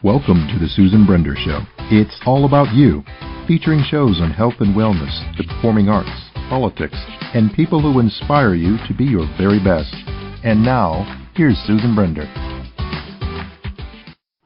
Welcome to the Susan Brender Show. It's all about you, featuring shows on health and wellness, the performing arts, politics, and people who inspire you to be your very best. And now, here's Susan Brender.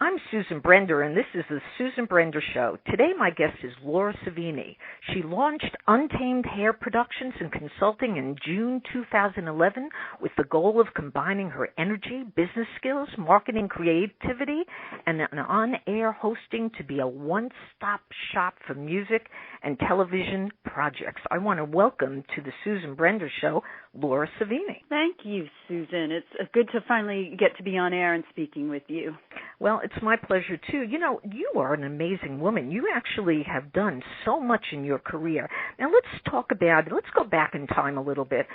I'm Susan Brender, and this is the Susan Brender Show. Today, my guest is Laura Savini. She launched Untamed Hair Productions and Consulting in June 2011 with the goal of combining her energy, business skills, marketing creativity, and an on-air hosting to be a one-stop shop for music and television projects. I want to welcome to the Susan Brender Show, Laura Savini. Thank you, Susan. It's good to finally get to be on air and speaking with you. Well, it's my pleasure, too. You know, you are an amazing woman. You actually have done so much in your career. Now, let's go back in time a little bit.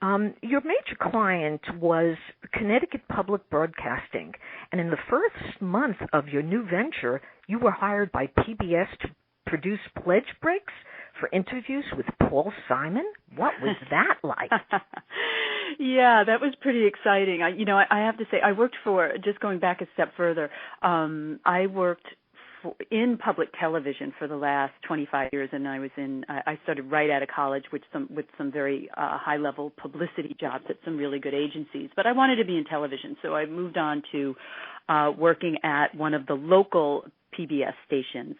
Your major client was Connecticut Public Broadcasting, and in the first month of your new venture, you were hired by PBS to produce pledge breaks for interviews with Paul Simon. What was that like? Yeah, that was pretty exciting. I have to say, I worked for, just going back a step further, I worked in public television for the last 25 years, and I started right out of college with some very high-level publicity jobs at some really good agencies. But I wanted to be in television, so I moved on to working at one of the local PBS stations,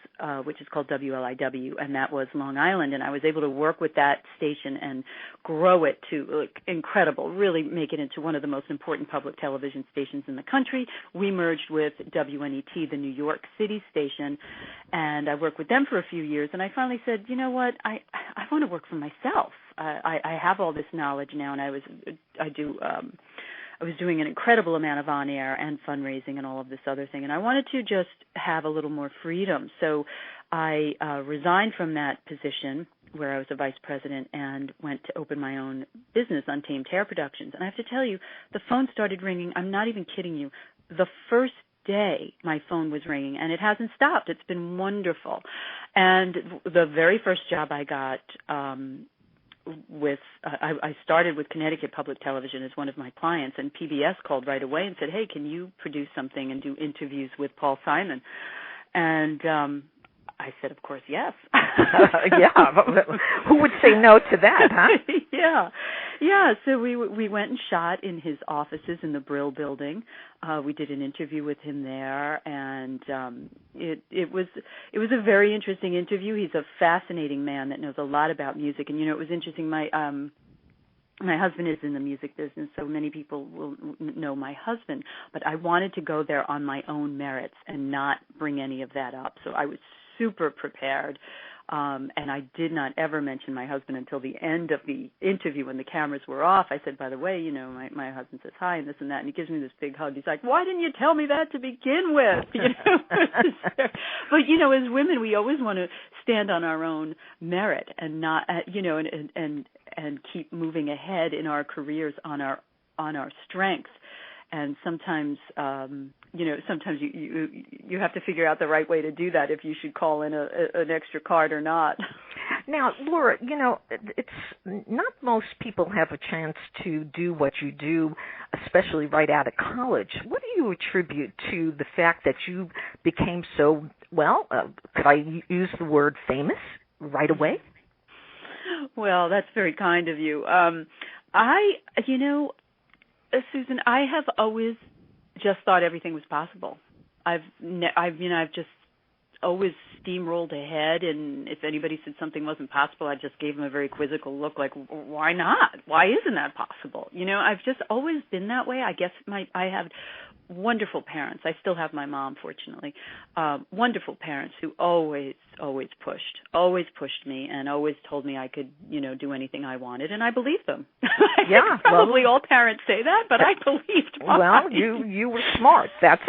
which is called WLIW, and that was Long Island, and I was able to work with that station and grow it to incredible, really make it into one of the most important public television stations in the country. We merged with WNET, the New York City station, and I worked with them for a few years, and I finally said, you know what, I want to work for myself. I have all this knowledge now, and I was doing an incredible amount of on-air and fundraising and all of this other thing, and I wanted to just have a little more freedom. So I resigned from that position where I was a vice president and went to open my own business, Untamed Hair Productions. And I have to tell you, the phone started ringing. I'm not even kidding you. The first day my phone was ringing, and it hasn't stopped. It's been wonderful. And the very first job I got I started with Connecticut Public Television as one of my clients, and PBS called right away and said, hey, can you produce something and do interviews with Paul Simon? And I said, of course, yes. Yeah, who would say no to that, huh? Yeah. So we went and shot in his offices in the Brill Building. We did an interview with him there, and it was a very interesting interview. He's a fascinating man that knows a lot about music, and it was interesting. My husband is in the music business, so many people will know my husband, but I wanted to go there on my own merits and not bring any of that up. So I was super prepared, and I did not ever mention my husband until the end of the interview when the cameras were off. I said, by the way, my husband says hi and this and that, and he gives me this big hug. He's like, why didn't you tell me that to begin with? But as women, we always want to stand on our own merit and not, and keep moving ahead in our careers on our strengths. And sometimes, sometimes you have to figure out the right way to do that, if you should call in an extra card or not. Now, Laura, it's not most people have a chance to do what you do, especially right out of college. What do you attribute to the fact that you became so, could I use the word famous right away? Well, that's very kind of you. Susan, I have always just thought everything was possible. I've just always steamrolled ahead, and if anybody said something wasn't possible, I just gave them a very quizzical look, like, why not? Why isn't that possible? I've just always been that way. I guess I have wonderful parents. I still have my mom, fortunately. Wonderful parents who always pushed me and always told me I could, do anything I wanted, and I believed them. Yeah, probably all parents say that, but I believed mine. Well, you were smart. That's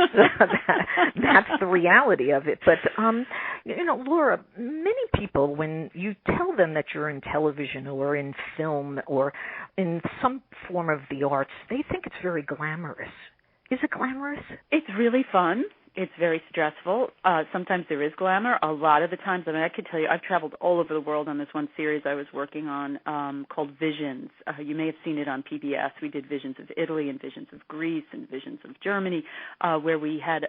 the reality of it. But Laura, many people, when you tell them that you're in television or in film or in some form of the arts, they think it's very glamorous. Is it glamorous? It's really fun. It's very stressful. Sometimes there is glamour. A lot of the times, I mean, I could tell you, I've traveled all over the world on this one series I was working on called Visions. You may have seen it on PBS. We did Visions of Italy and Visions of Greece and Visions of Germany, where we had,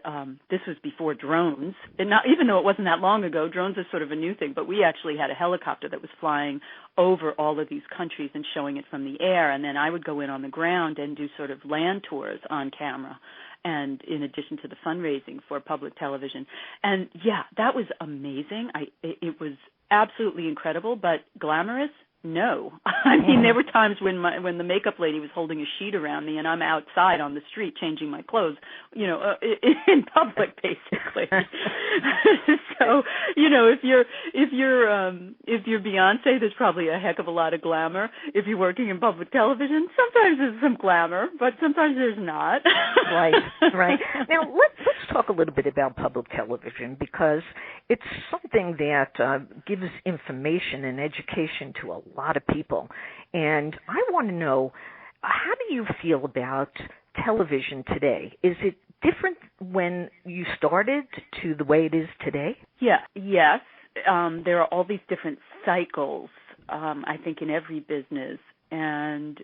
this was before drones. And not, even though it wasn't that long ago, drones are sort of a new thing, but we actually had a helicopter that was flying over all of these countries and showing it from the air. And then I would go in on the ground and do sort of land tours on camera, and in addition to the fundraising for public television. And yeah, that was amazing. It was absolutely incredible, but glamorous? No. I mean, there were times when the makeup lady was holding a sheet around me and I'm outside on the street changing my clothes, in public, basically. So, if you're Beyonce, there's probably a heck of a lot of glamour. If you're working in public television, sometimes there's some glamour, but sometimes there's not. Right. Now, let's talk a little bit about public television, because it's something that gives information and education to a lot of people. And I want to know, how do you feel about television today? Is it different when you started to the way it is today? Yeah. Yes. There are all these different cycles, I think, in every business. And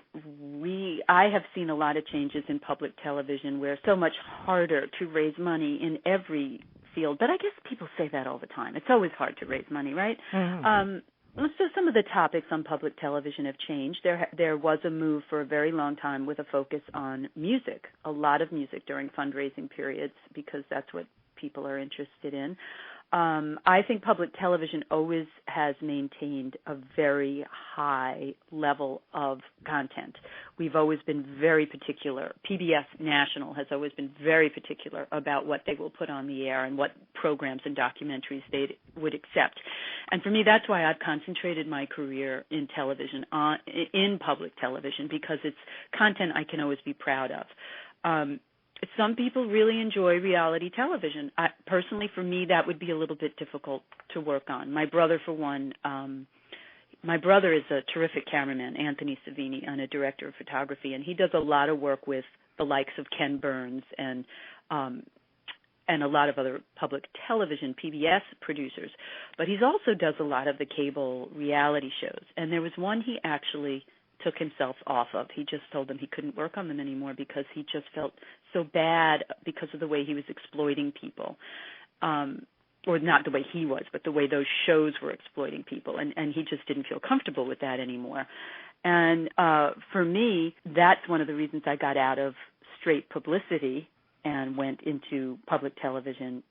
I have seen a lot of changes in public television where it's so much harder to raise money in every field. But I guess people say that all the time. It's always hard to raise money, right? Mm-hmm. So some of the topics on public television have changed. There was a move for a very long time with a focus on music, a lot of music during fundraising periods, because that's what people are interested in. I think public television always has maintained a very high level of content. We've always been very particular. PBS National has always been very particular about what they will put on the air and what programs and documentaries they would accept. And for me, that's why I've concentrated my career in television, in public television, because it's content I can always be proud of. Some people really enjoy reality television. Personally, for me, that would be a little bit difficult to work on. My brother, for one, my brother is a terrific cameraman, Anthony Savini, and a director of photography, and he does a lot of work with the likes of Ken Burns and a lot of other public television PBS producers. But he also does a lot of the cable reality shows. And there was one he actually took himself off of. He just told them he couldn't work on them anymore because he just felt so bad because of the way he was exploiting people. Or not the way he was, but the way those shows were exploiting people. And he just didn't feel comfortable with that anymore. And for me, that's one of the reasons I got out of straight publicity and went into public television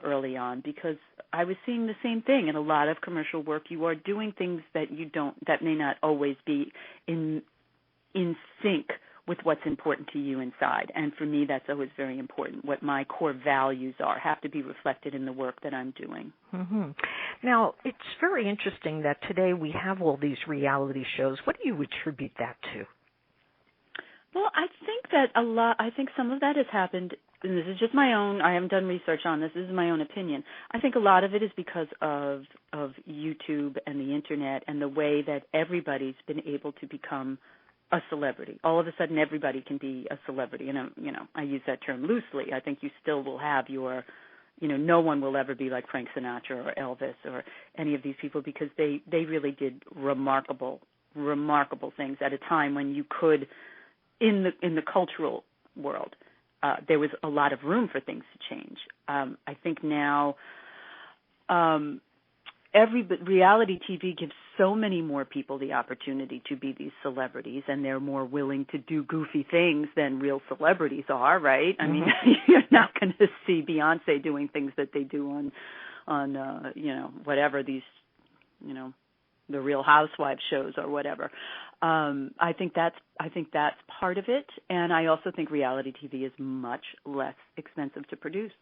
early on, because I was seeing the same thing in a lot of commercial work. You are doing things that may not always be in sync with what's important to you inside. And for me, that's always very important. What my core values have to be reflected in the work that I'm doing. Mm-hmm. Now, it's very interesting that today we have all these reality shows. What do you attribute that to? Well, I think some of that has happened, and this is just my own, I haven't done research on this is my own opinion. I think a lot of it is because of YouTube and the Internet and the way that everybody's been able to become a celebrity. All of a sudden, everybody can be a celebrity. And, I use that term loosely. I think you still will have your, no one will ever be like Frank Sinatra or Elvis or any of these people, because they really did remarkable things at a time when you could, in the cultural world, there was a lot of room for things to change. I think now reality TV gives so many more people the opportunity to be these celebrities, and they're more willing to do goofy things than real celebrities are, right? I mean, you're not going to see Beyonce doing things that they do on whatever these, the Real Housewives shows or whatever. I think that's part of it, and I also think reality TV is much less expensive to produce.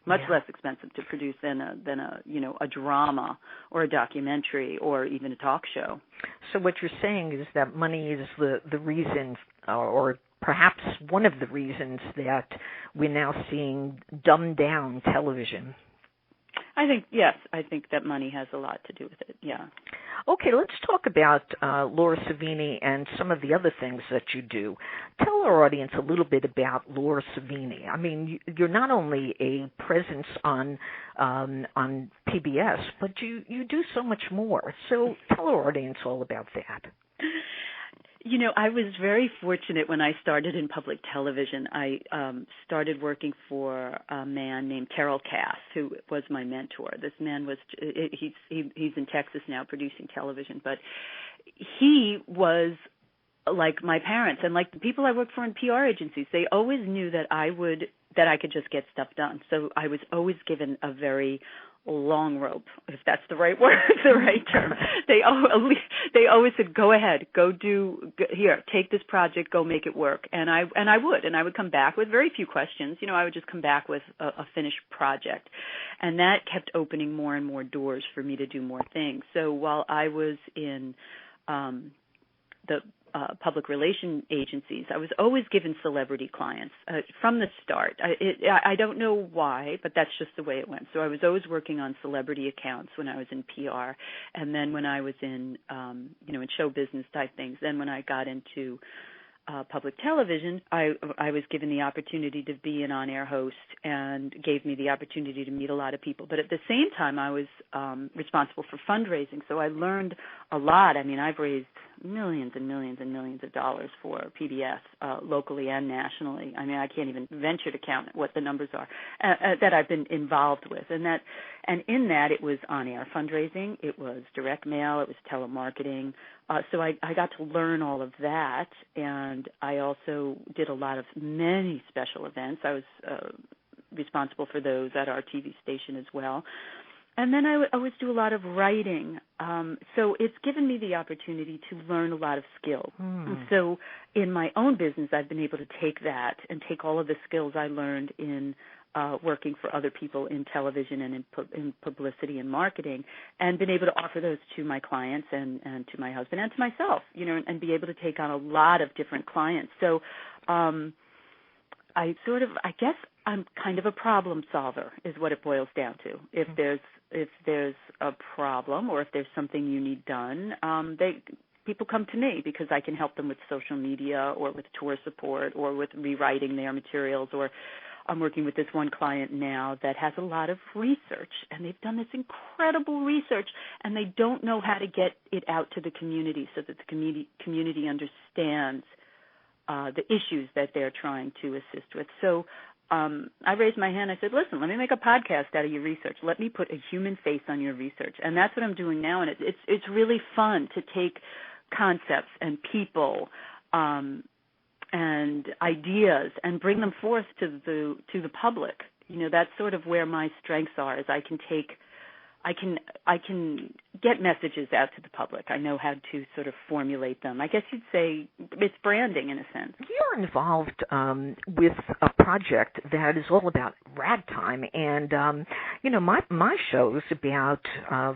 Less expensive to produce than a drama or a documentary or even a talk show. So what you're saying is that money is the reason, or perhaps one of the reasons, that we're now seeing dumbed down television. I think, yes, I think that money has a lot to do with it, yeah. Okay, let's talk about Laura Savini and some of the other things that you do. Tell our audience a little bit about Laura Savini. I mean, you're not only a presence on PBS, but you do so much more. So tell our audience all about that. You know, I was very fortunate when I started in public television. I started working for a man named Terrell Cass, who was my mentor. This man was he's in Texas now producing television, but he was like my parents and like the people I worked for in PR agencies. They always knew that I could just get stuff done. So I was always given a very long rope, if that's the right word, the right term. They always said, "Go ahead, here, take this project, go make it work." And I would come back with very few questions. You know, I would just come back with a finished project, and that kept opening more and more doors for me to do more things. So while I was in the public relation agencies, I was always given celebrity clients from the start. I don't know why, but that's just the way it went. So I was always working on celebrity accounts when I was in PR, and then when I was in, in show business type things. Then when I got into public television, I was given the opportunity to be an on-air host and gave me the opportunity to meet a lot of people. But at the same time, I was responsible for fundraising, so I learned a lot. I mean, I've raised millions and millions and millions of dollars for PBS, locally and nationally. I mean, I can't even venture to count what the numbers are that I've been involved with. And in that, it was on-air fundraising, it was direct mail, it was telemarketing. So I got to learn all of that, and I also did many special events. I was responsible for those at our TV station as well. And then I always do a lot of writing. So it's given me the opportunity to learn a lot of skills. And so in my own business, I've been able to take that and take all of the skills I learned in working for other people in television and in publicity and marketing, and been able to offer those to my clients and to my husband and to myself, and be able to take on a lot of different clients. So I guess I'm kind of a problem solver is what it boils down to. If there's a problem or if there's something you need done, people come to me because I can help them with social media or with tour support or with rewriting their materials. Or I'm working with this one client now that has a lot of research, and they've done this incredible research, and they don't know how to get it out to the community so that the community understands the issues that they're trying to assist with. So I raised my hand. I said, listen, let me make a podcast out of your research. Let me put a human face on your research. And that's what I'm doing now, and it's really fun to take concepts and people and ideas and bring them forth to the public. That's sort of where my strengths are, is I can get messages out to the public. I know how to sort of formulate them. I guess you'd say it's branding in a sense. You're involved with a project that is all about ragtime, and my show is about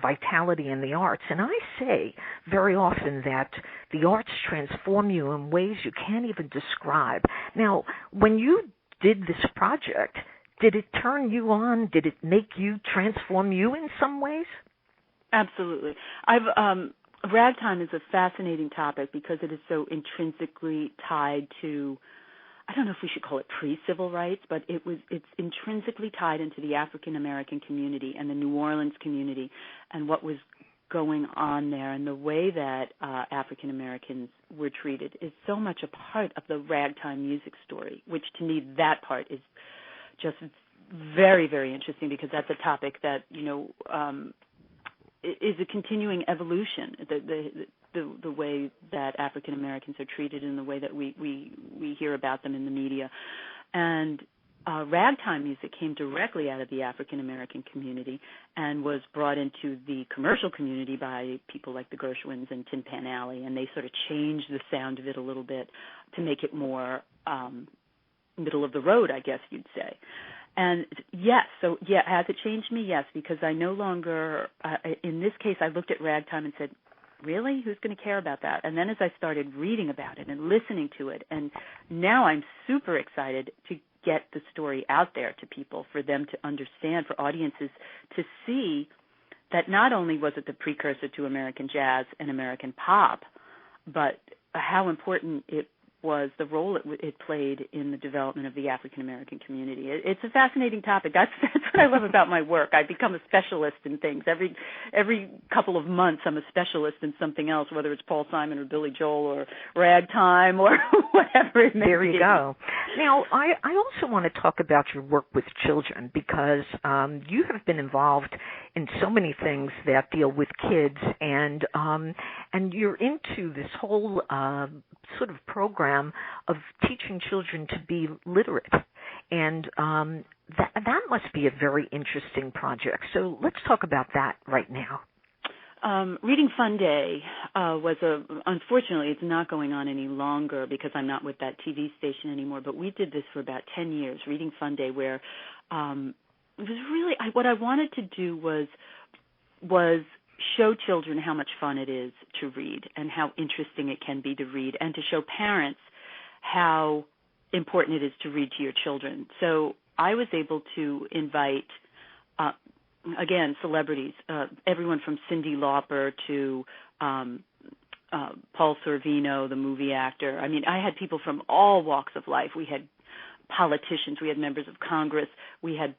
vitality in the arts, and I say very often that the arts transform you in ways you can't even describe. Now, when you did this project, did it turn you on? Did it make you, transform you in some ways? Absolutely. Ragtime is a fascinating topic because it is so intrinsically tied to, I don't know if we should call it pre-civil rights, but it's intrinsically tied into the African American community and the New Orleans community and what was going on there, and the way that African Americans were treated is so much a part of the ragtime music story, which to me that part is just very, very interesting because that's a topic that, is a continuing evolution, the way that African Americans are treated and the way that we hear about them in the media. And ragtime music came directly out of the African American community and was brought into the commercial community by people like the Gershwins and Tin Pan Alley, and they sort of changed the sound of it a little bit to make it more middle of the road, I guess you'd say. And yes, has it changed me? Yes, because I no longer, in this case, I looked at ragtime and said, really? Who's going to care about that? And then as I started reading about it and listening to it, and now I'm super excited to get the story out there to people, for them to understand, for audiences to see that not only was it the precursor to American jazz and American pop, but how important it was, the role it played in the development of the African American community. It's a fascinating topic. That's what I love about my work. I become a specialist in things. Every couple of months, I'm a specialist in something else, whether it's Paul Simon or Billy Joel or ragtime or whatever it may be. There you go. Now, I also want to talk about your work with children, because you have been involved in so many things that deal with kids, and you're into this whole sort of program of teaching children to be literate, and that must be a very interesting project. So let's talk about that right now. Reading Fun Day unfortunately, it's not going on any longer because I'm not with that TV station anymore, but we did this for about 10 years, Reading Fun Day, where it was really, what I wanted to do was show children how much fun it is to read and how interesting it can be to read, and to show parents how important it is to read to your children. So I was able to invite, again, celebrities, everyone from Cyndi Lauper to Paul Sorvino, the movie actor. I mean, I had people from all walks of life. We had politicians, we had members of Congress, we had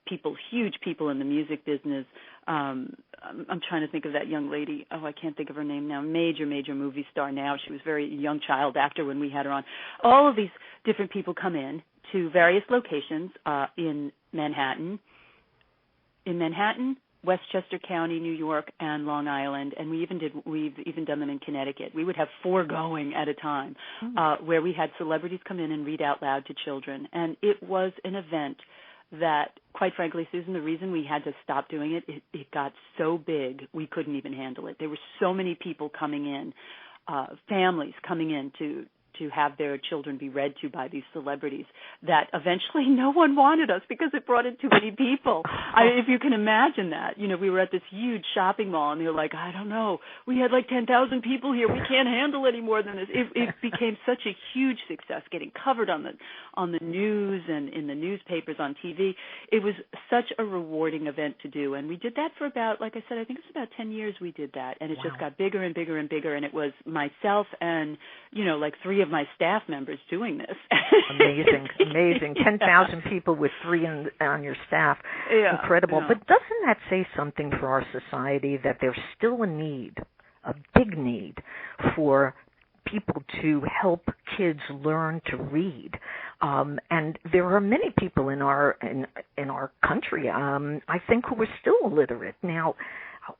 huge people in the music business. I'm trying to think of that young lady. Oh, I can't think of her name now. Major movie star now. She was a very young child actor when we had her on. All of these different people come in to various locations in Manhattan, Westchester County, New York, and Long Island, and we've even done them in Connecticut. We would have 4 going at a time, where we had celebrities come in and read out loud to children, and it was an event that, quite frankly, Susan, the reason we had to stop doing it got so big we couldn't even handle it. There were so many people coming in, families coming in to have their children be read to by these celebrities, that eventually no one wanted us because it brought in too many people. If you can imagine that. We were at this huge shopping mall, and they were like, I don't know, we had like 10,000 people here. We can't handle any more than this. It became such a huge success, getting covered on the news and in the newspapers, on TV. It was such a rewarding event to do, and we did that for about, like I said, I think it's about 10 years we did that, and it just got bigger and bigger and bigger, and it was myself and, like 3 of my staff members doing this. Amazing. 10,000 people with 3 on your staff. Yeah, incredible. Yeah. But doesn't that say something for our society, that there's still a big need for people to help kids learn to read? And there are many people in our country, I think, who are still illiterate. Now,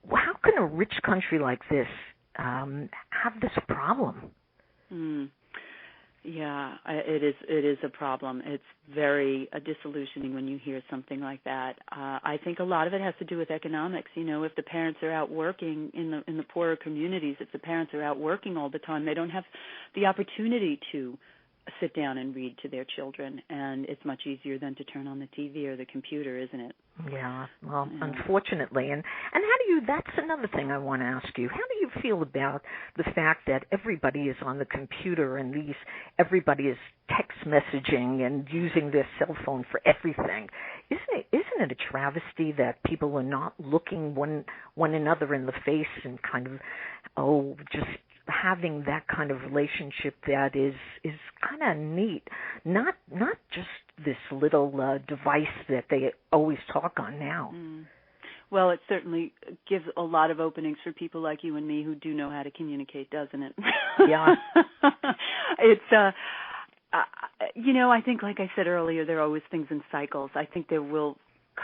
how can a rich country like this have this problem? Yeah, it is a problem. It's very disillusioning when you hear something like that. I think a lot of it has to do with economics. If the parents are out working in the poorer communities, if the parents are out working all the time, they don't have the opportunity to sit down and read to their children, and it's much easier than to turn on the TV or the computer, isn't it? Yeah, well, yeah. Unfortunately. And how do you, that's another thing I want to ask you, how do you feel about the fact that everybody is on the computer and everybody is text messaging and using their cell phone for everything? Isn't it a travesty that people are not looking one another in the face and kind of, just having that kind of relationship that is kind of neat, not just this little device that they always talk on now. Well, it certainly gives a lot of openings for people like you and me who do know how to communicate, doesn't it? Yeah. It's I think, like I said earlier, there are always things in cycles. I think there will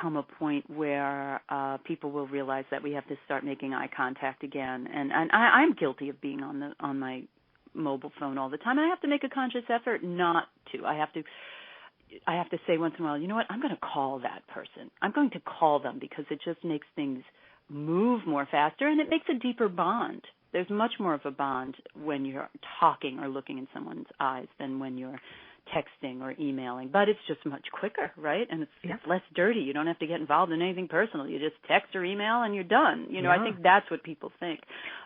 come a point where people will realize that we have to start making eye contact again, and I'm guilty of being on my mobile phone all the time. I have to make a conscious effort not to. I have to say once in a while, you know what, I'm going to call that person. I'm going to call them, because it just makes things move more faster, and it makes a deeper bond. There's much more of a bond when you're talking or looking in someone's eyes than when you're texting or emailing, but it's just much quicker, right? And it's less dirty. You don't have to get involved in anything personal. You just text or email and you're done. I think that's what people think.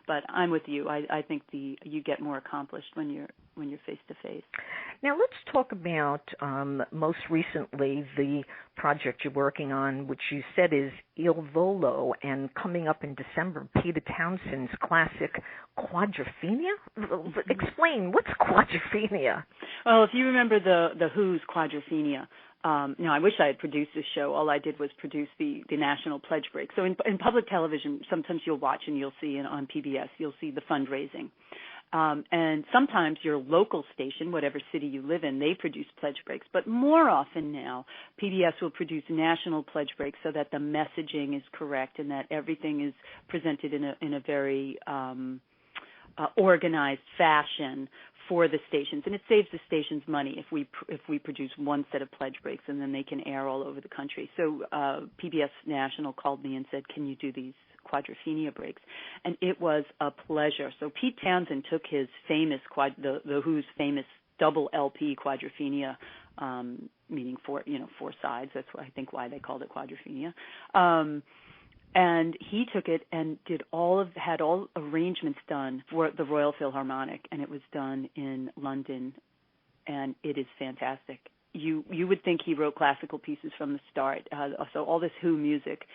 But I'm with you. I think you get more accomplished when you're when you're face to face. Now let's talk about most recently the project you're working on, which you said is Il Volo, and coming up in December, Peter Townshend's classic Quadrophenia. Explain, what's Quadrophenia? Well, if you remember the Who's Quadrophenia. I wish I had produced this show. All I did was produce the national pledge break. So in public television, sometimes you'll watch and you'll see, and on PBS, you'll see the fundraising. And sometimes your local station, whatever city you live in, they produce pledge breaks. But more often now, PBS will produce national pledge breaks so that the messaging is correct and that everything is presented in a very organized fashion for the stations, and it saves the stations money if we produce one set of pledge breaks and then they can air all over the country. So PBS National called me and said, "Can you do these Quadrophenia breaks?" And it was a pleasure. So Pete Townsend took his famous the Who's famous double LP Quadrophenia, meaning four sides. That's I think why they called it Quadrophenia. And he took it and had all arrangements done for the Royal Philharmonic, and it was done in London, and it is fantastic. You would think he wrote classical pieces from the start. So all this Who music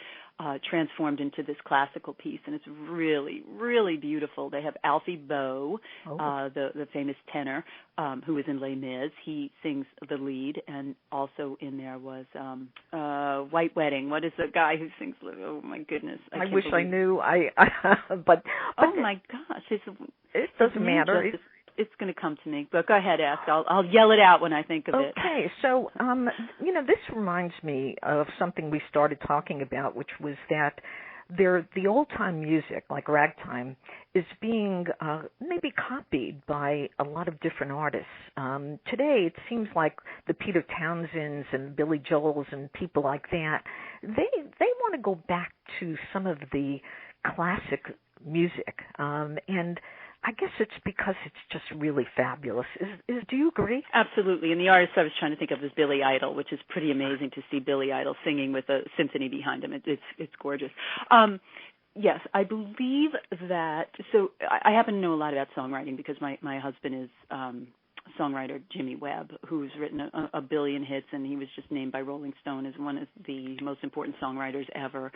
transformed into this classical piece, and it's really, really beautiful. They have Alfio, the famous tenor, who was in Les Mis. He sings the lead, and also in there was White Wedding. What is the guy who sings? Oh my goodness! I wish I knew. But oh my gosh, it doesn't matter. It's going to come to me, but go ahead, ask. I'll yell it out when I think of it. Okay, so this reminds me of something we started talking about, which was that the old-time music, like ragtime, is being maybe copied by a lot of different artists. Today, it seems like the Peter Townsends and Billy Joels and people like that, they want to go back to some of the classic music, and I guess it's because it's just really fabulous. Do you agree? Absolutely. And the artist I was trying to think of is Billy Idol, which is pretty amazing to see Billy Idol singing with a symphony behind him. It's gorgeous. Yes, I believe that. So I happen to know a lot about songwriting because my husband is songwriter Jimmy Webb, who's written a billion hits, and he was just named by Rolling Stone as one of the most important songwriters ever,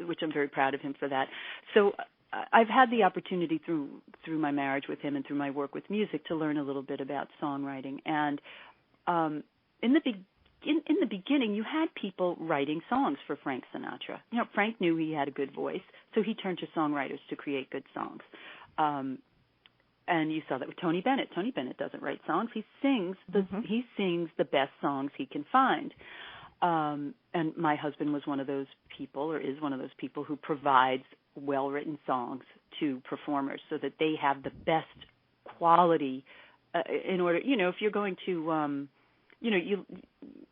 which I'm very proud of him for that. So I've had the opportunity through my marriage with him and through my work with music to learn a little bit about songwriting. And in the beginning, you had people writing songs for Frank Sinatra. Frank knew he had a good voice, so he turned to songwriters to create good songs. And you saw that with Tony Bennett. Tony Bennett doesn't write songs; he sings the best songs he can find. And my husband was one of those people, or is one of those people, who provides well-written songs to performers so that they have the best quality in order, if you're going to,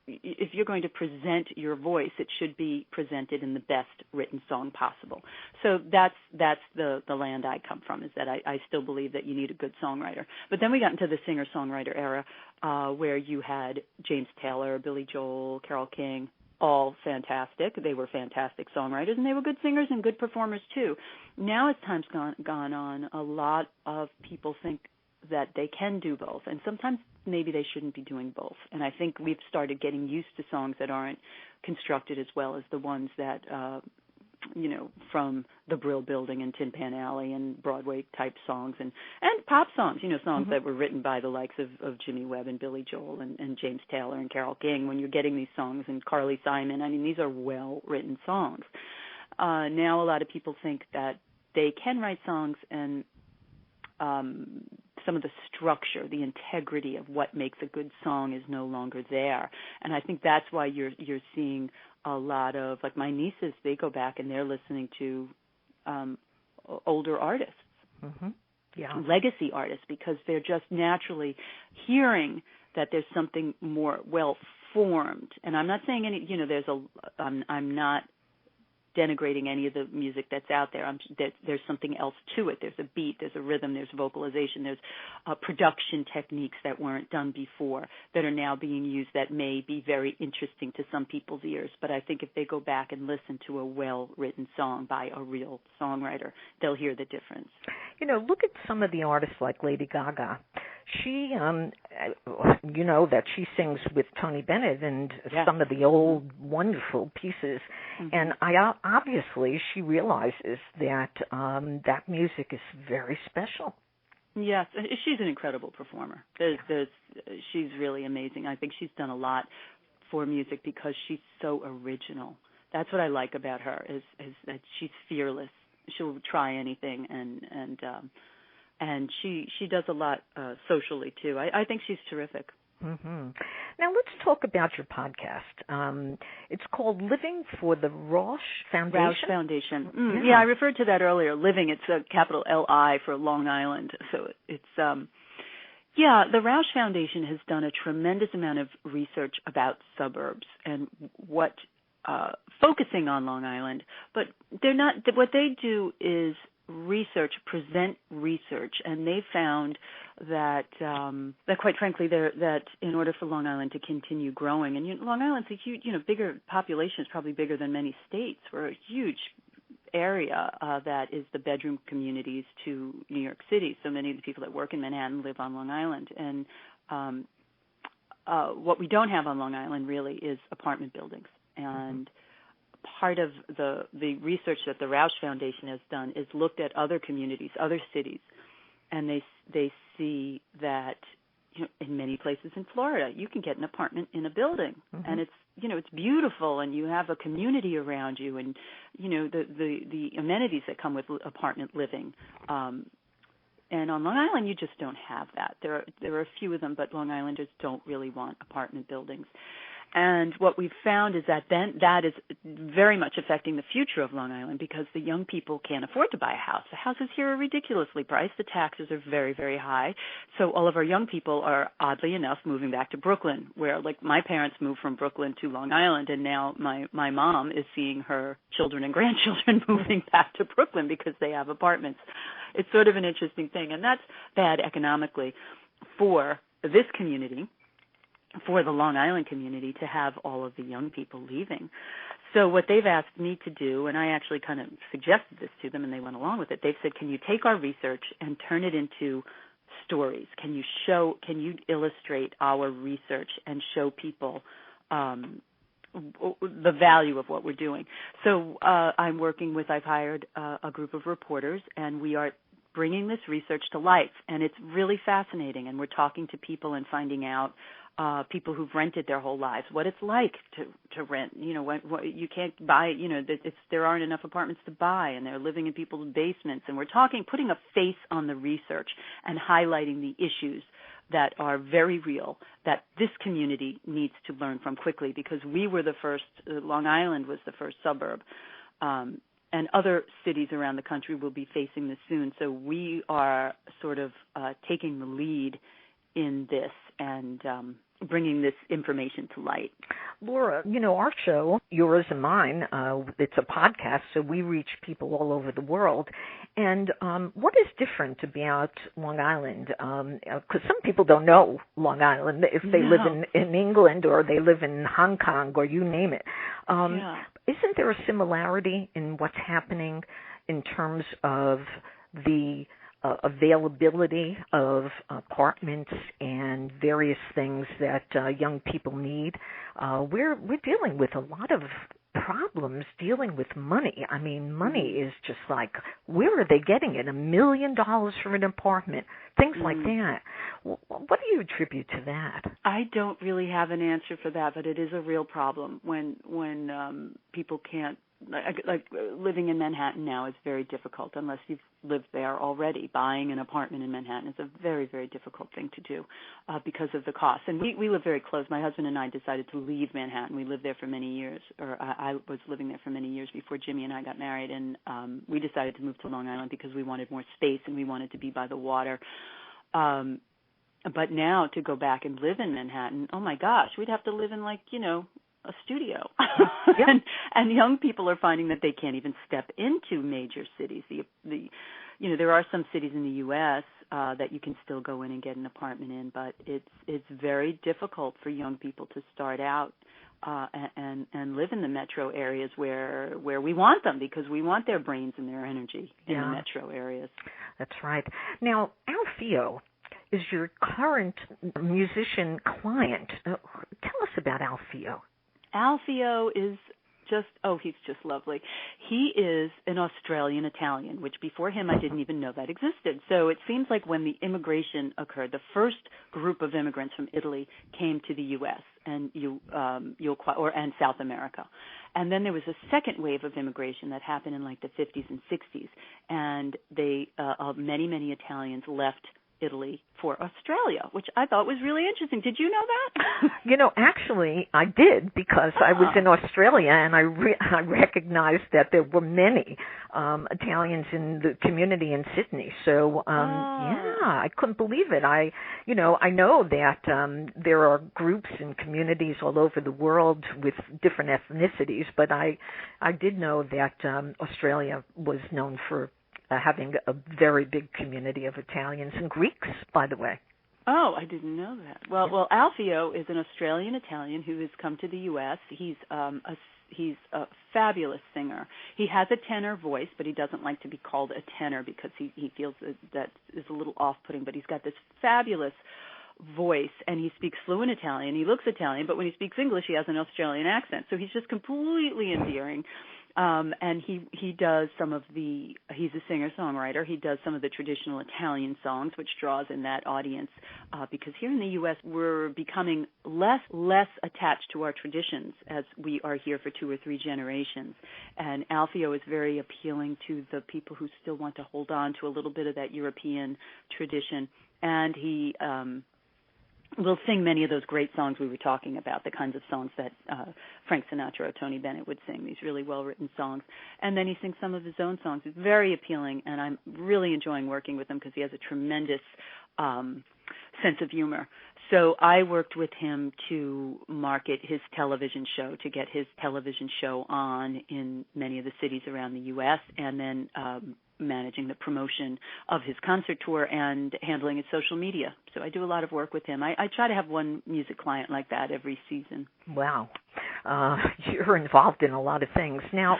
if you're going to present your voice, it should be presented in the best written song possible. So that's the land I come from, is that I still believe that you need a good songwriter. But then we got into the singer-songwriter era where you had James Taylor, Billy Joel, Carole King, all fantastic. They were fantastic songwriters, and they were good singers and good performers too. Now as time's gone on, a lot of people think that they can do both, and sometimes maybe they shouldn't be doing both. And I think we've started getting used to songs that aren't constructed as well as the ones that, from the Brill Building and Tin Pan Alley and Broadway type songs and pop songs, songs that were written by the likes of Jimmy Webb and Billy Joel and James Taylor and Carole King. When you're getting these songs, and Carly Simon, these are well-written songs. Now a lot of people think that they can write songs, and some of the structure, the integrity of what makes a good song is no longer there. And I think that's why you're seeing a lot of, like my nieces, they go back and they're listening to older artists, legacy artists, because they're just naturally hearing that there's something more well-formed. And I'm not saying I'm not denigrating any of the music that's out there. There's something else to it. There's a beat, there's a rhythm, there's vocalization, there's production techniques that weren't done before that are now being used that may be very interesting to some people's ears. But I think if they go back and listen to a well-written song by a real songwriter, they'll hear the difference. Look at some of the artists like Lady Gaga. She, that she sings with Tony Bennett and some of the old wonderful pieces. And obviously she realizes that that music is very special. Yes, she's an incredible performer. She's really amazing. I think she's done a lot for music because she's so original. That's what I like about her is that she's fearless. She'll try anything, and she does a lot socially too. I think she's terrific. Mm-hmm. Now let's talk about your podcast. It's called Living for the Roush Foundation. Roush Foundation. Yeah, I referred to that earlier. Living, it's a capital L-I for Long Island. So it's the Roush Foundation has done a tremendous amount of research about suburbs and what focusing on Long Island, but they're not. What they do is present research, and they found that quite frankly, that in order for Long Island to continue growing, and Long Island's a huge, bigger population, is probably bigger than many states. We're a huge area that is the bedroom communities to New York City. So many of the people that work in Manhattan live on Long Island, and what we don't have on Long Island really is apartment buildings. And part of the research that the Roush Foundation has done is looked at other communities, other cities, and they see that in many places in Florida you can get an apartment in a building, and it's it's beautiful, and you have a community around you, and the amenities that come with apartment living. And on Long Island, you just don't have that. There are a few of them, but Long Islanders don't really want apartment buildings. And what we've found is that that is very much affecting the future of Long Island because the young people can't afford to buy a house. The houses here are ridiculously priced. The taxes are very, very high. So all of our young people are, oddly enough, moving back to Brooklyn, where, like, my parents moved from Brooklyn to Long Island, and now my mom is seeing her children and grandchildren moving back to Brooklyn because they have apartments. It's sort of an interesting thing, and that's bad economically for this community, for the Long Island community, to have all of the young people leaving. So what they've asked me to do, and I actually kind of suggested this to them and they went along with it, they've said, can you take our research and turn it into stories? Can you illustrate our research and show people the value of what we're doing? So I've hired a group of reporters, and we are bringing this research to life, and it's really fascinating, and we're talking to people and finding out people who've rented their whole lives, what it's like to rent. What you can't buy. There aren't enough apartments to buy, and they're living in people's basements. And we're putting a face on the research and highlighting the issues that are very real that this community needs to learn from quickly, because we were the first. Long Island was the first suburb. And other cities around the country will be facing this soon. So we are sort of taking the lead in this and bringing this information to light. Laura, our show, yours and mine, it's a podcast, so we reach people all over the world. And what is different about Long Island? Because some people don't know Long Island if they live in England or they live in Hong Kong or you name it. Isn't there a similarity in what's happening in terms of the availability of apartments and various things that young people need? We're dealing with a lot of problems dealing with money. I mean, money is just like, where are they getting it? $1 million for an apartment, things like that. What do you attribute to that? I don't really have an answer for that, but it is a real problem when people can't. Like living in Manhattan now is very difficult unless you've lived there already. Buying an apartment in Manhattan is a very, very difficult thing to do because of the cost. And we live very close. My husband and I decided to leave Manhattan. We lived there for many years, or I was living there for many years before Jimmy and I got married. And we decided to move to Long Island because we wanted more space and we wanted to be by the water. But now to go back and live in Manhattan, oh my gosh, we'd have to live in a studio. And young people are finding that they can't even step into major cities. There are some cities in the U.S. That you can still go in and get an apartment in, but it's very difficult for young people to start out and live in the metro areas where we want them, because we want their brains and their energy in the metro areas. That's right. Now, Alfio, is your current musician client. Tell us about Alfio. Alfio is he's just lovely. He is an Australian Italian, which before him I didn't even know that existed. So it seems like when the immigration occurred, the first group of immigrants from Italy came to the U.S. and and South America. And then there was a second wave of immigration that happened in like the 50s and 60s, and many Italians left Italy for Australia, which I thought was really interesting. Did you know that? Actually, I did, because I was in Australia, and I recognized that there were many Italians in the community in Sydney. So, I couldn't believe it. I know that there are groups and communities all over the world with different ethnicities, but I did know that Australia was known for having a very big community of Italians and Greeks, by the way. Oh, I didn't know that. Well, Alfio is an Australian Italian who has come to the U.S. He's a fabulous singer. He has a tenor voice, but he doesn't like to be called a tenor because he feels that is a little off-putting. But he's got this fabulous voice, and he speaks fluent Italian. He looks Italian, but when he speaks English, he has an Australian accent. So he's just completely endearing. And he does he's a singer-songwriter. He does some of the traditional Italian songs, which draws in that audience, because here in the U.S. we're becoming less attached to our traditions as we are here for 2 or 3 generations. And Alfio is very appealing to the people who still want to hold on to a little bit of that European tradition. And he we'll sing many of those great songs we were talking about, the kinds of songs that Frank Sinatra or Tony Bennett would sing, these really well-written songs. And then he sings some of his own songs. It's very appealing, and I'm really enjoying working with him because he has a tremendous sense of humor. So I worked with him to market his television show, to get his television show on in many of the cities around the U.S., and then managing the promotion of his concert tour and handling his social media. So I do a lot of work with him. I try to have one music client like that every season. Wow. You're involved in a lot of things. Now,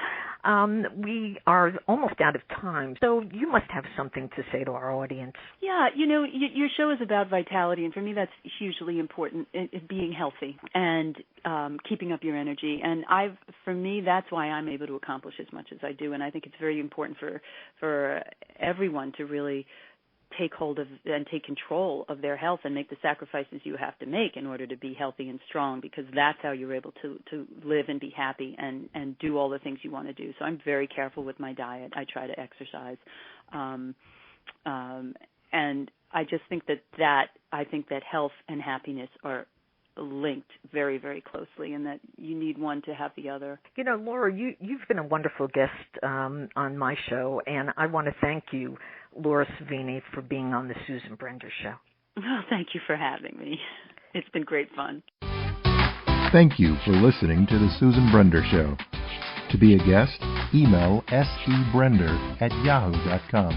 we are almost out of time, so you must have something to say to our audience. Yeah, your show is about vitality, and for me that's hugely important, being healthy and keeping up your energy. And for me, that's why I'm able to accomplish as much as I do, and I think it's very important for everyone to really take hold of and take control of their health and make the sacrifices you have to make in order to be healthy and strong, because that's how you're able to live and be happy and do all the things you want to do. So I'm very careful with my diet. I try to exercise. And I just think that health and happiness are linked very, very closely, and that you need one to have the other. Laura, you've been a wonderful guest on my show, and I want to thank you, Laura Savini, for being on the Susan Brender Show. Well, thank you for having me. It's been great fun. Thank you for listening to the Susan Brender Show. To be a guest, email sebrender@yahoo.com.